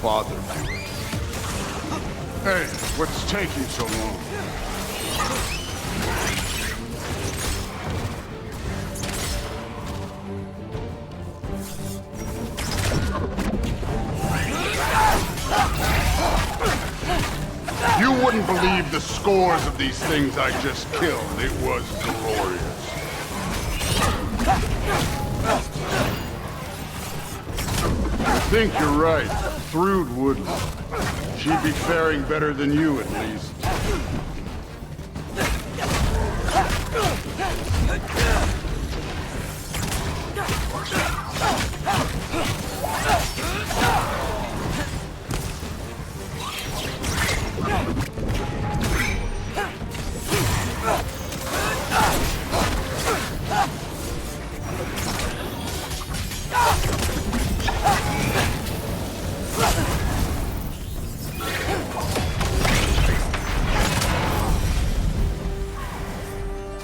father do it. Hey, what's taking so long? You wouldn't believe the scores of these things I just killed. It was glorious. I think you're right. Thrud wouldn't. She'd be faring better than you, at least.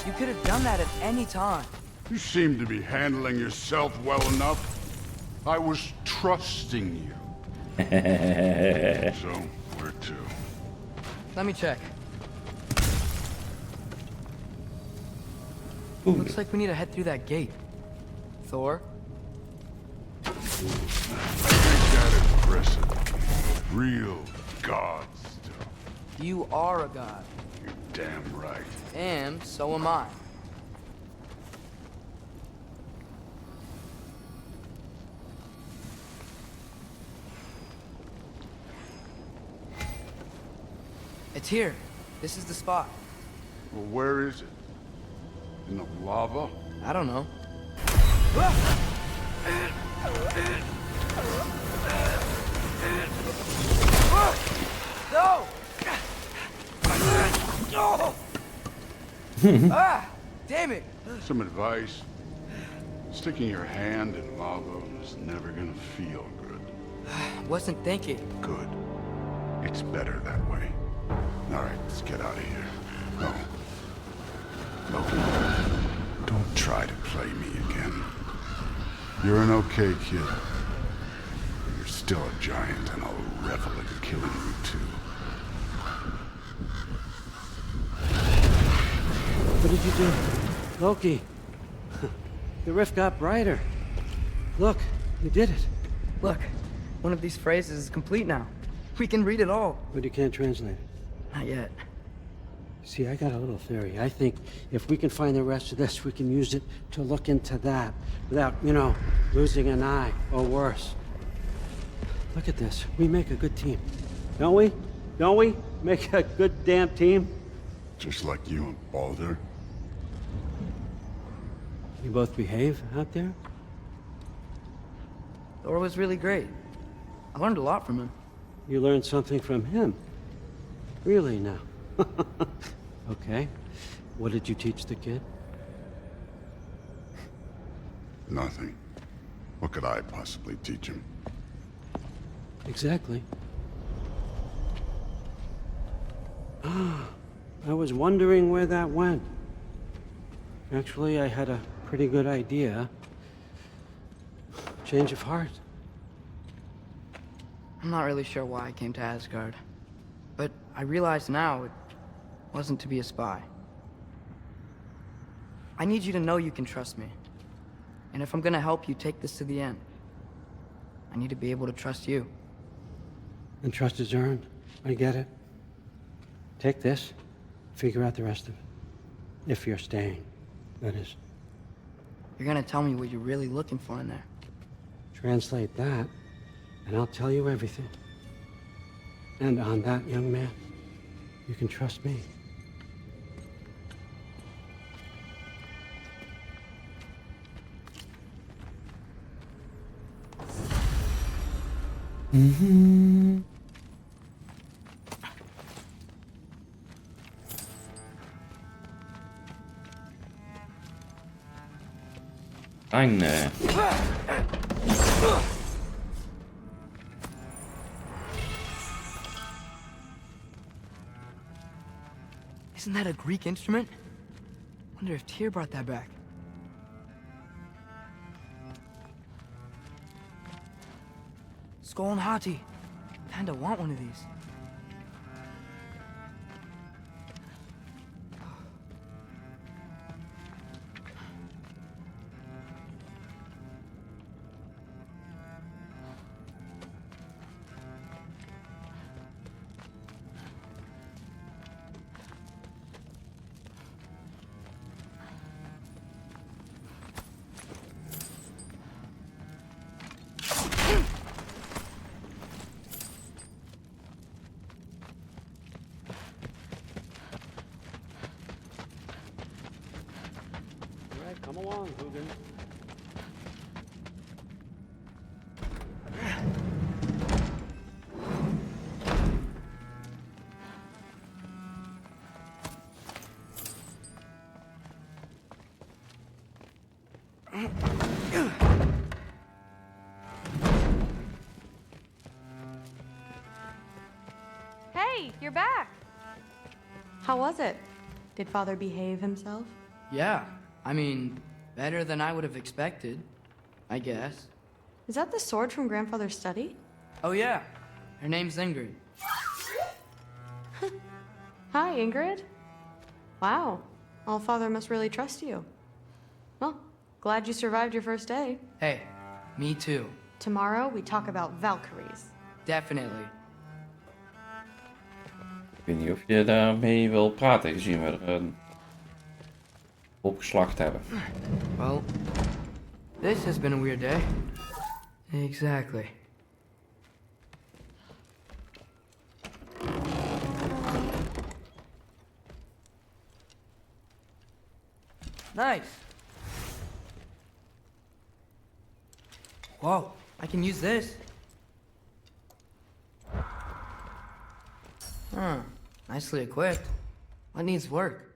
You could have done that at any time. You seem to be handling yourself well enough. I was trusting you. So, where to? Let me check. Ooh. Looks like we need to head through that gate. Thor? I think that impressive. Real god stuff. You are a god. You're damn right. And so am I. It's here. This is the spot. Well, where is it? In the lava? I don't know. No! Ah! Damn it! Some advice. Sticking your hand in lava is never gonna feel good. Wasn't thinking. Good. It's better that way. All right, let's get out of here. No. Loki, don't try to play me again. You're an okay kid. You're still a giant, and I'll revel in killing you too. What did you do? Loki. The rift got brighter. Look, you did it. Look, one of these phrases is complete now. We can read it all. But you can't translate it. Not yet. See, I got a little theory. I think if we can find the rest of this, we can use it to look into that without, losing an eye or worse. Look at this. We make a good team. Don't we? Don't we? Make a good damn team? Just like you and Baldur. You both behave out there? Thor was really great. I learned a lot from him. You learned something from him? Really now? Okay. What did you teach the kid? Nothing. What could I possibly teach him? Exactly. I was wondering where that went. Actually, I had a pretty good idea. Change of heart. I'm not really sure why I came to Asgard. But I realize now it wasn't to be a spy. I need you to know you can trust me. And if I'm gonna help you take this to the end, I need to be able to trust you. And trust is earned. I get it. Take this, figure out the rest of it. If you're staying, that is. You're gonna tell me what you're really looking for in there. Translate that, and I'll tell you everything. And on that, young man, you can trust me. Mm-hmm. Eine. Isn't that a Greek instrument? Wonder if Tyr brought that back. Skull and Hati. Kinda want one of these. All right, come along, Hugin. Hey, you're back. How was it? Did Father behave himself? Yeah, I mean, better than I would have expected, I guess. Is that the sword from Grandfather's study? Oh yeah, her name's Ingrid. Hi, Ingrid. Wow, Allfather must really trust you. Well, glad you survived your first day. Hey, me too. Tomorrow we talk about Valkyries. Definitely. Ik weet niet of je daarmee wil praten, gezien we er een opgeslacht hebben. Well, this has been a weird day. Exactly. Nice. Whoa, I can use this. Huh, nicely equipped. What needs work?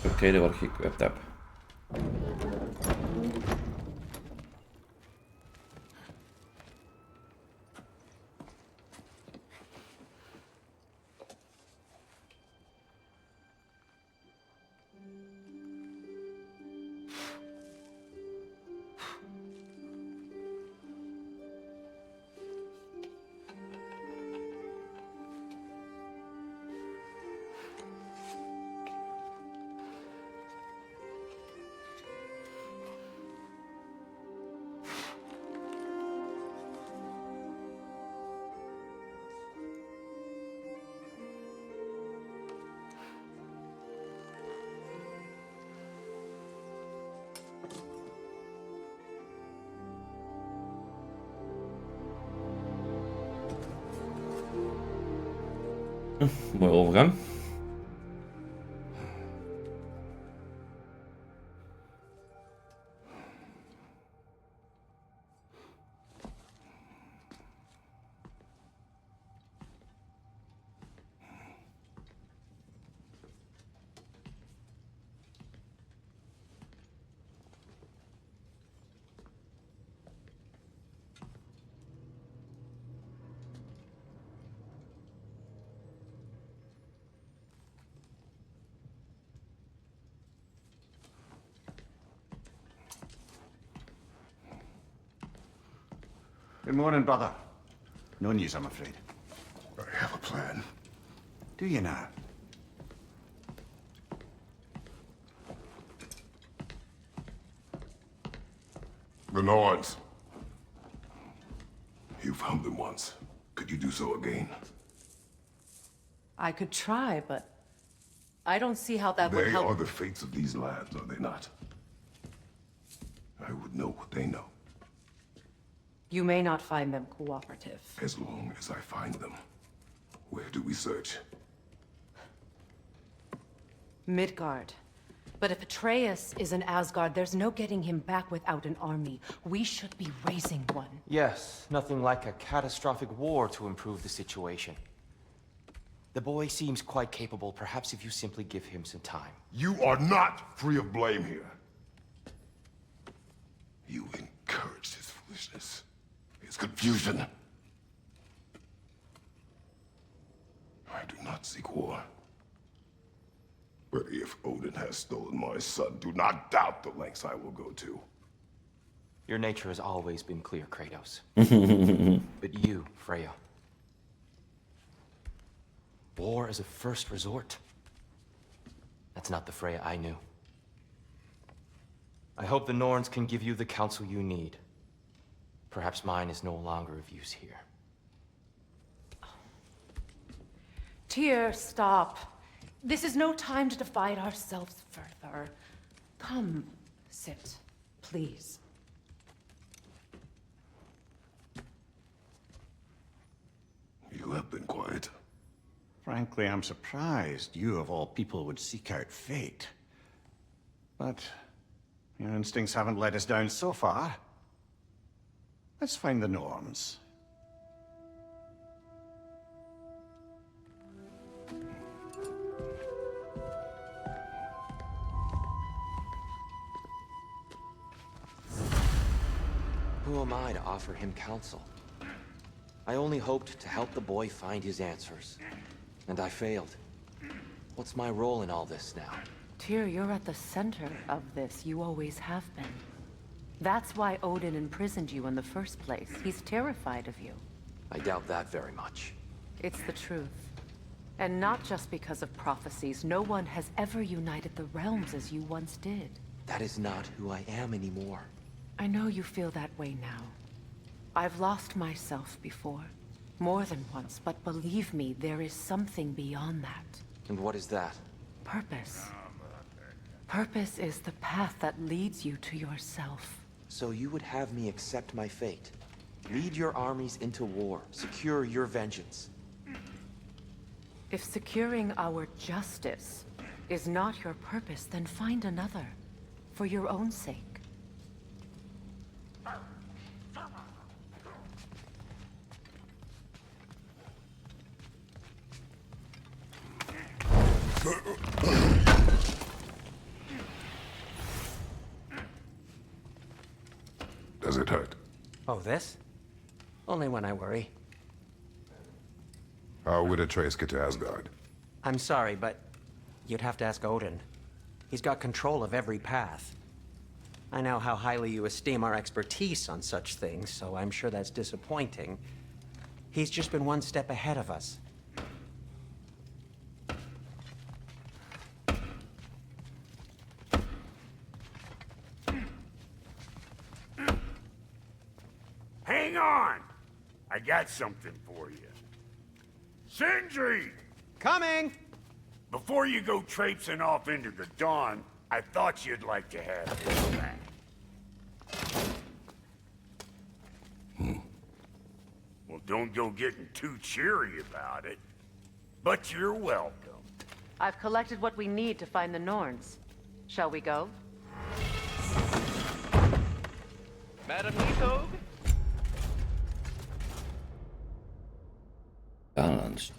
Upgraden wat ik geëquipt heb. Mooie overgang. Good morning, brother. No news, I'm afraid. I have a plan. Do you now? The Nords. You found them once. Could you do so again? I could try, but I don't see how that would They help. are the fates of these lands, are they not? I would know what they know, You may not find them cooperative. as long as I find them. Where do we search? Midgard. But if Atreus is in Asgard, there's no getting him back without an army. We should be raising one. Yes, nothing like a catastrophic war to improve the situation. The boy seems quite capable. Perhaps if you simply give him some time. You are not free of blame here. You encouraged his foolishness, his confusion. I do not seek war. But if Odin has stolen my son, do not doubt the lengths I will go to. Your nature has always been clear, Kratos. But you, Freya. War is a first resort. That's not the Freya I knew. I hope the Norns can give you the counsel you need. Perhaps mine is no longer of use here. Tyr, stop. This is no time to divide ourselves further. Come, sit, please. You have been quiet. Frankly, I'm surprised you of all people would seek out fate. But your instincts haven't let us down so far. Let's find the Norns. Who am I to offer him counsel? I only hoped to help the boy find his answers. And I failed. What's my role in all this now? Tyr, you're at the center of this. You always have been. That's why Odin imprisoned you in the first place. He's terrified of you. I doubt that very much. It's the truth. And not just because of prophecies. No one has ever united the realms as you once did. That is not who I am anymore. I know you feel that way now. I've lost myself before. More than once, but believe me, there is something beyond that. And what is that? Purpose. Purpose is the path that leads you to yourself. So you would have me accept my fate? Lead your armies into war, secure your vengeance. If securing our justice is not your purpose, then find another. For your own sake. Does it hurt? Oh, this? Only when I worry. How would Atreus get to Asgard? I'm sorry, but you'd have to ask Odin. He's got control of every path. I know how highly you esteem our expertise on such things, so I'm sure that's disappointing. He's just been one step ahead of us. Hang on! I got something for you. Sindri! Coming! Before you go traipsing off into the dawn, I thought you'd like to have this back. Well, don't go getting too cheery about it. But you're welcome. I've collected what we need to find the Norns. Shall we go? Madam Nithog? Balance.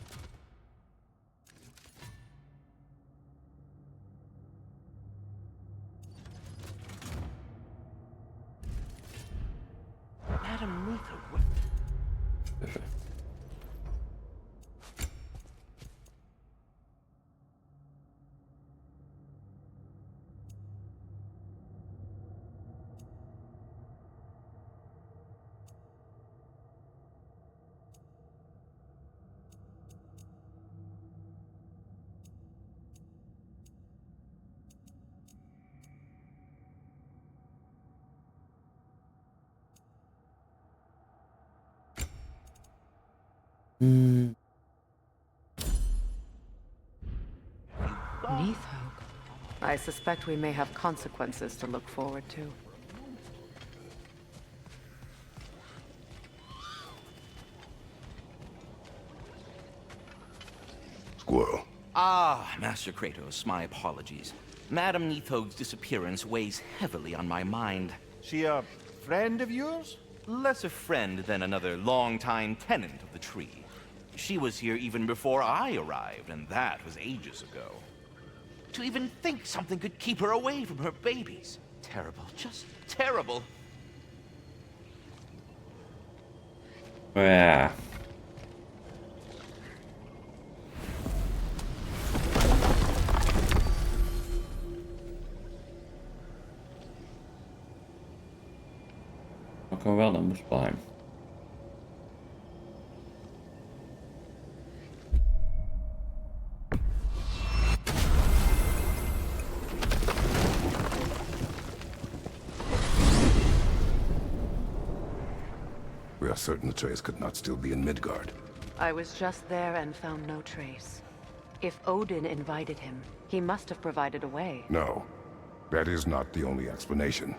Madam Nithog? Nithog. I suspect we may have consequences to look forward to. Squirrel. Ah, Master Kratos, my apologies. Madam Nithog's disappearance weighs heavily on my mind. She a friend of yours? Less a friend than another longtime tenant of the tree. She was here even before I arrived, and that was ages ago. To even think something could keep her away from her babies. Terrible, just terrible. Ja. Dan kan wel naar Muspelheim. We are certain Atreus could not still be in Midgard. I was just there and found no trace. If Odin invited him, he must have provided a way. No, that is not the only explanation.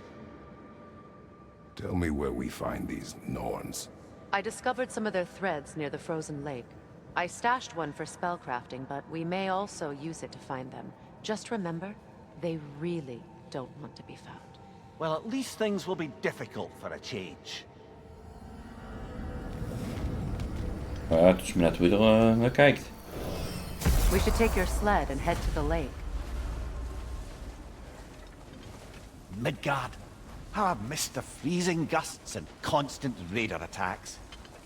Tell me where we find these Norns. I discovered some of their threads near the frozen lake. I stashed one for spellcrafting, but we may also use it to find them. Just remember, they really don't want to be found. Well, at least things will be difficult for a change. Ja, het is maar net hoe je er naar kijkt. We should take your sled and head to the lake. Midgard. How I missed the freezing gusts and constant raider attacks.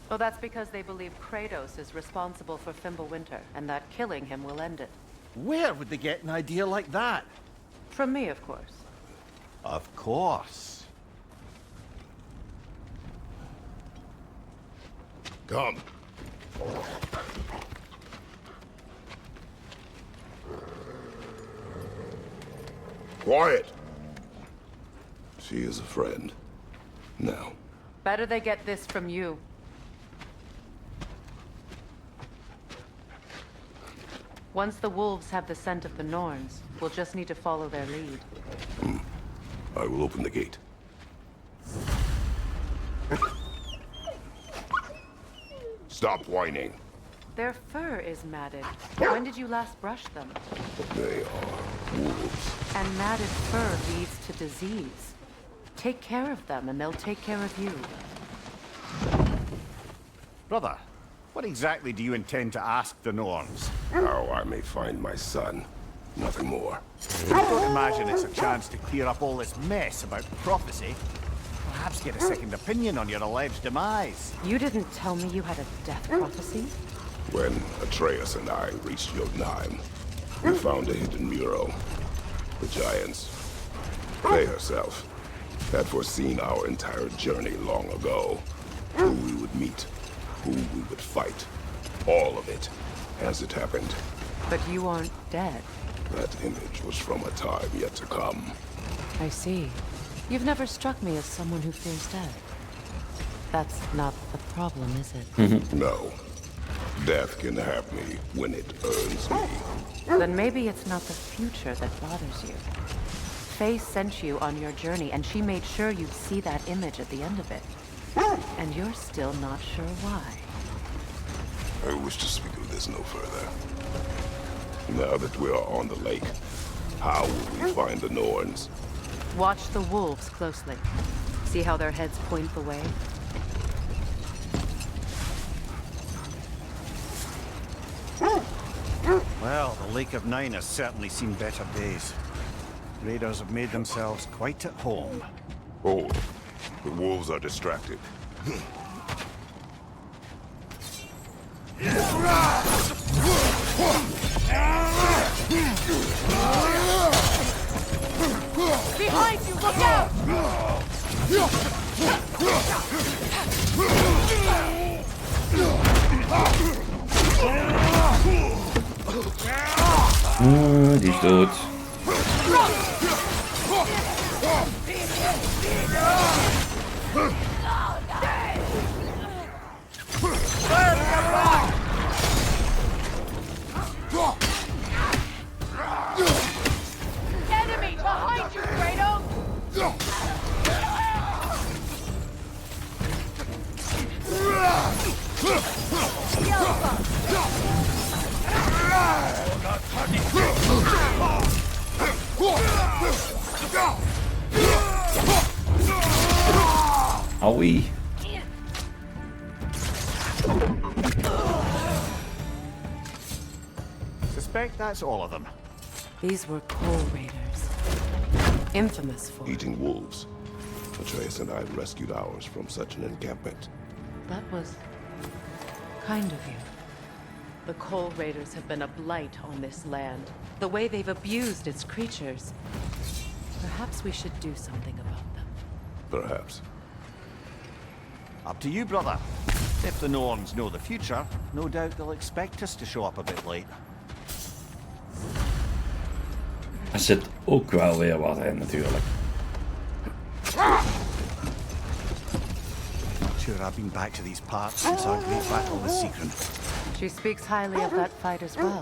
Well, that's because they believe Kratos is responsible for Fimbulwinter, and that killing him will end it. Where would they get an idea like that? From me, of course. Of course. Come. Quiet. She is a friend. Now. Better they get this from you. Once the wolves have the scent of the Norns, we'll just need to follow their lead. I will open the gate. Stop whining. Their fur is matted. When did you last brush them? They are wolves. And matted fur leads to disease. Take care of them, and they'll take care of you. Brother, what exactly do you intend to ask the Norns? How I may find my son. Nothing more. I don't imagine it's a chance to clear up all this mess about prophecy. Perhaps get a second opinion on your alleged demise. You didn't tell me you had a death prophecy? When Atreus and I reached Jotunheim, we found a hidden mural. The Giants, Faye herself, had foreseen our entire journey long ago. Who we would meet, who we would fight. All of it, as it happened. But you aren't dead. That image was from a time yet to come. I see. You've never struck me as someone who fears death. That's not the problem, is it? No. Death can have me when it earns me. Then maybe it's not the future that bothers you. Faye sent you on your journey, and she made sure you'd see that image at the end of it. And you're still not sure why. I wish to speak of this no further. Now that we are on the lake, how will we find the Norns? Watch the wolves closely. See how their heads point the way? Well, the Lake of Nine has certainly seen better days. Raiders have made themselves quite at home. Hold. The wolves are distracted. Behind you, look out! Die is dood. Enemy behind you, Kratos! Auwie. suspect that's all of them. These were Coal Raiders. Infamous for... Eating wolves. Atreus and I rescued ours from such an encampment. That was... kind of you. The Coal Raiders have been a blight on this land. The way they've abused its creatures. Perhaps we should do something about them. Perhaps. Up to you, brother. If the Norns know the future, no doubt they'll expect us to show up a bit late. Er zit ook wel weer wat in natuurlijk. Not sure I've been back to these parts since our great battle with Sigrun. She speaks highly of that fight as well.